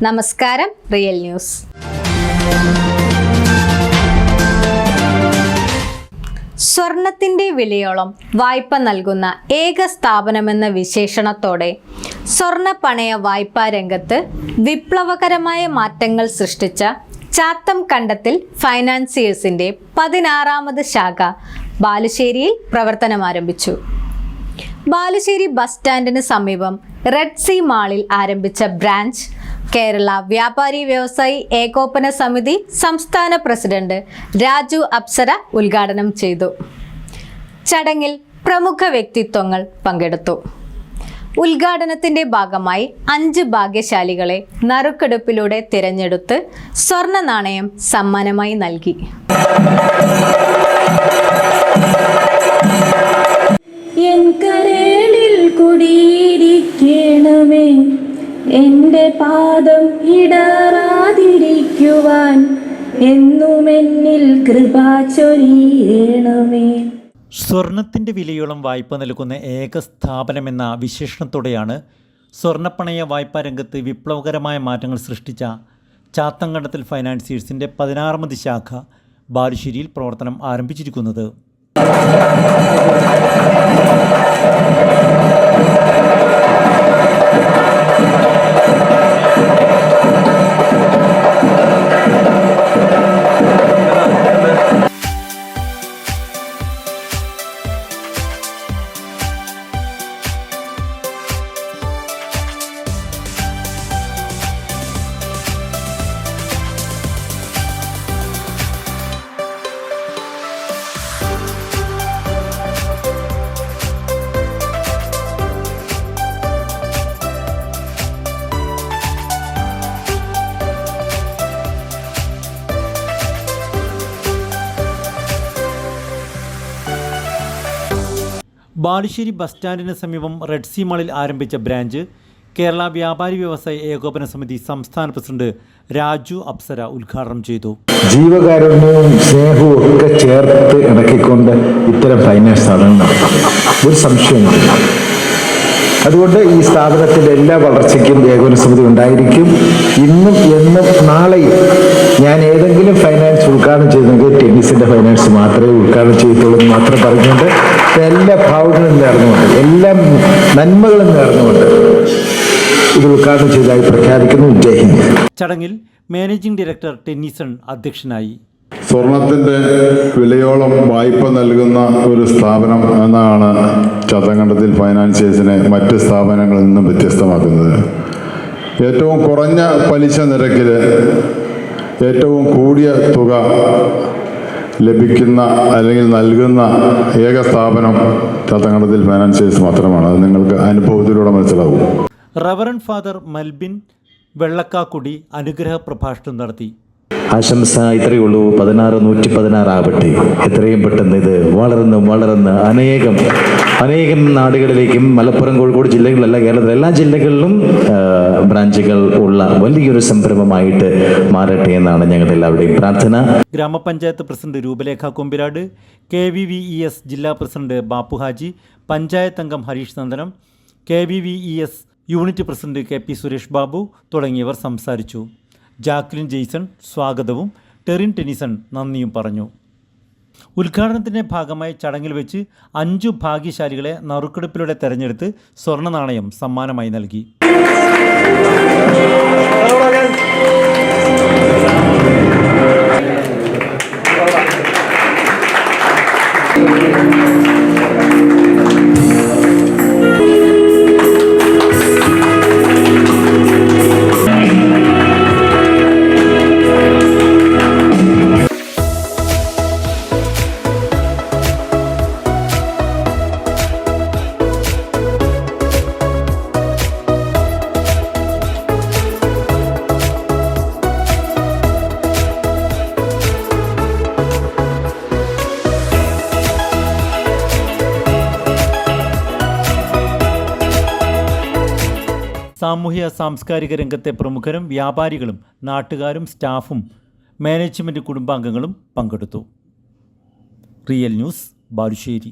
നമസ്കാരം. Real news. സ്വർണത്തിന്റെ വിലയോളം വായ്പ നൽകുന്ന ഏക സ്ഥാപനമെന്ന വിശേഷണത്തോടെ സ്വർണ്ണ പണയ വായ്പാ രംഗത്ത് വിപ്ലവകരമായ മാറ്റങ്ങൾ സൃഷ്ടിച്ച ചാത്തം കണ്ടത്തിൽ ഫൈനാൻസിയേഴ്സിന്റെ 16ാമത് ശാഖ ബാലുശ്ശേരിയിൽ പ്രവർത്തനം ആരംഭിച്ചു. ബാലുശ്ശേരി ബസ് സ്റ്റാൻഡിന് സമീപം റെഡ് സീ മാളിൽ ആരംഭിച്ച ബ്രാഞ്ച് കേരള വ്യാപാരി വ്യവസായി ഏകോപന സമിതി സംസ്ഥാന പ്രസിഡന്റ് രാജു അപ്സര ഉദ്ഘാടനം ചെയ്തു. ചടങ്ങിൽ പ്രമുഖ വ്യക്തിത്വങ്ങൾ പങ്കെടുത്തു. ഉദ്ഘാടനത്തിന്റെ ഭാഗമായി 5 ഭാഗ്യശാലികളെ നറുക്കെടുപ്പിലൂടെ തിരഞ്ഞെടുത്ത് സ്വർണ്ണ നാണയം സമ്മാനമായി നൽകി. കുടിയിരിക്കണമേ എൻ്റെ പാദം ഇടറാതിരിക്കുവാൻ എന്നുമെന്നിൽ കൃപ ചൊരിയണമേ. സ്വർണത്തിൻ്റെ വിലയോളം വായ്പ നൽകുന്ന ഏക സ്ഥാപനമെന്ന വിശേഷണത്തോടെയാണ് സ്വർണ്ണപ്പണയ വായ്പാ രംഗത്ത് വിപ്ലവകരമായ മാറ്റങ്ങൾ സൃഷ്ടിച്ച ചാത്തങ്കണ്ടത്തിൽ ഫൈനാൻസിയേഴ്സിൻ്റെ 16ാമത് ശാഖ ബാലുശ്ശേരിയിൽ പ്രവർത്തനം ആരംഭിച്ചിരിക്കുന്നത്. ബാലുശ്ശേരി ബസ് സ്റ്റാൻഡിന് സമീപം റെഡ് സീ മാളിൽ ആരംഭിച്ച ബ്രാഞ്ച് കേരള വ്യാപാരി വ്യവസായി ഏകോപന സമിതി സംസ്ഥാന പ്രസിഡന്റ് രാജു അപ്സര ഉദ്ഘാടനം ചെയ്തു. ജീവകാരുണ്യവും സ്നേഹവും ഒക്കെ ചേർത്ത് ഇണക്കിക്കൊണ്ട് ഇത്തരം ഫൈനാൻസ് സ്ഥാപനം നടത്താം, ഒരു സംശയമില്ല. അതുകൊണ്ട് ഈ സ്ഥാപനത്തിൻ്റെ എല്ലാ വളർച്ചയ്ക്കും ഏകോപന സമിതി ഉണ്ടായിരിക്കും. ഇന്നും എന്നും നാളെയും ഞാൻ ഏതെങ്കിലും ഫൈനാൻസ് ഉദ്ഘാടനം ചെയ്തെങ്കിൽ ടെന്നീസിൻ്റെ ഫൈനാൻസ് മാത്രമേ ഉദ്ഘാടനം ചെയ്യത്തുള്ളൂ എന്ന് മാത്രം പറഞ്ഞുകൊണ്ട് എല്ലാ ഭാവങ്ങളും നേർന്നുകൊണ്ട് എല്ലാ നന്മകളും നേർന്നുകൊണ്ട് ഇത് ഉദ്ഘാടനം ചെയ്തതായി പ്രഖ്യാപിക്കുന്നു. ജയ് ഹിന്ദ്. ചടങ്ങിൽ മാനേജിംഗ് ഡയറക്ടർ ടെന്നീസൺ അധ്യക്ഷനായി. സ്വർണത്തിൻ്റെ വിലയോളം വായ്പ നൽകുന്ന ഒരു സ്ഥാപനം എന്നാണ് ചാത്തങ്കണ്ടത്തിൽ ഫൈനാൻസിയേഴ്സിനെ മറ്റ് സ്ഥാപനങ്ങളിൽ നിന്നും വ്യത്യസ്തമാക്കുന്നത്. ഏറ്റവും കുറഞ്ഞ പലിശ നിരക്കിൽ ഏറ്റവും കൂടിയ തുക ലഭിക്കുന്ന അല്ലെങ്കിൽ നൽകുന്ന ഏക സ്ഥാപനം ചാത്തങ്കണ്ടത്തിൽ ഫൈനാൻസിയേഴ്സ് മാത്രമാണ്. അത് നിങ്ങൾക്ക് അനുഭവത്തിലൂടെ മനസ്സിലാവും. റവറൻഡ് ഫാദർ മൽബിൻ വെള്ളക്കാക്കുടി അനുഗ്രഹ പ്രഭാഷണം നടത്തി. ആശംസ ഇത്രയേ ഉള്ളൂ. 16116 ആവട്ടെ. എത്രയും പെട്ടെന്ന് ഇത് വളർന്ന് അനേകം നാടുകളിലേക്കും മലപ്പുറം കോഴിക്കോട് ജില്ലകളിലല്ല കേരളത്തിലെ എല്ലാ ജില്ലകളിലും ബ്രാഞ്ചുകൾ ഉള്ള വലിയൊരു സംരംഭമായിട്ട് മാറട്ടെ എന്നാണ് ഞങ്ങളുടെ എല്ലാവരുടെയും പ്രാർത്ഥന. ഗ്രാമപഞ്ചായത്ത് പ്രസിഡന്റ് രൂപലേഖ കൊമ്പിരാട്, KVVES ജില്ലാ പ്രസിഡന്റ് ബാപ്പു ഹാജി, പഞ്ചായത്ത് അംഗം Harish Nandanam, KVVES unit president KP Suresh Babu തുടങ്ങിയവർ സംസാരിച്ചു. ജാക്ലിൻ ജെയ്സൺ സ്വാഗതവും ടെറിൻ ടെന്നീസൺ നന്ദിയും പറഞ്ഞു. ഉദ്ഘാടനത്തിൻ്റെ ഭാഗമായി ചടങ്ങിൽ വെച്ച് 5 ഭാഗ്യശാലികളെ നറുക്കെടുപ്പിലൂടെ തെരഞ്ഞെടുത്ത് സ്വർണ്ണ നാണയം സമ്മാനമായി നൽകി. സാമൂഹ്യ സാംസ്കാരിക രംഗത്തെ പ്രമുഖരും വ്യാപാരികളും നാട്ടുകാരും സ്റ്റാഫും മാനേജ്മെൻറ്റ് കുടുംബാംഗങ്ങളും പങ്കെടുത്തു. Real news, Balussery.